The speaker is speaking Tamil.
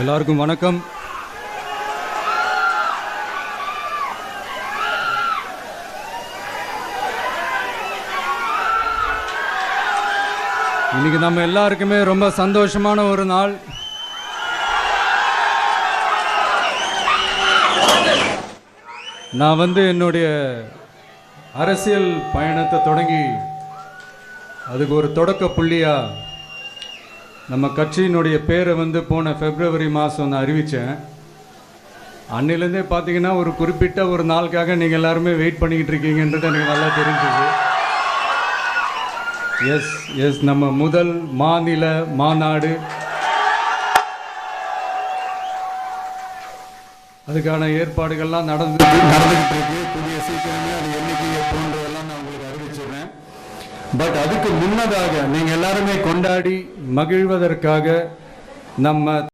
எல்லாருக்கும் வணக்கம். இன்னைக்கு நம்ம எல்லாருக்குமே ரொம்ப சந்தோஷமான ஒரு நாள். நான் என்னுடைய அரசியல் பயணத்தை தொடங்கி அதுக்கு ஒரு தொடக்க புள்ளியா நம்ம கட்சியினுடைய பேரை போன பிப்ரவரி மாதம் நான் அறிவித்தேன். அன்னிலேருந்தே பார்த்தீங்கன்னா ஒரு குறிப்பிட்ட ஒரு நாளுக்காக நீங்கள் எல்லாருமே வெயிட் பண்ணிக்கிட்டு இருக்கீங்கன்றது எனக்கு நல்லா தெரிஞ்சது. எஸ் நம்ம முதல் மாநில மாநாடு, அதுக்கான ஏற்பாடுகள்லாம் நடந்துகிட்டு இருக்கு. புதிய சீக்கிரமே அது என்னைக்கு எப்போன்றதெல்லாம் நான் உங்களுக்கு அறிவிச்சிடுறேன். பட் அதுக்கு முன்னதாக நீங்கள் எல்லாருமே கொண்டாடி மகிழ்வதற்காக நம்ம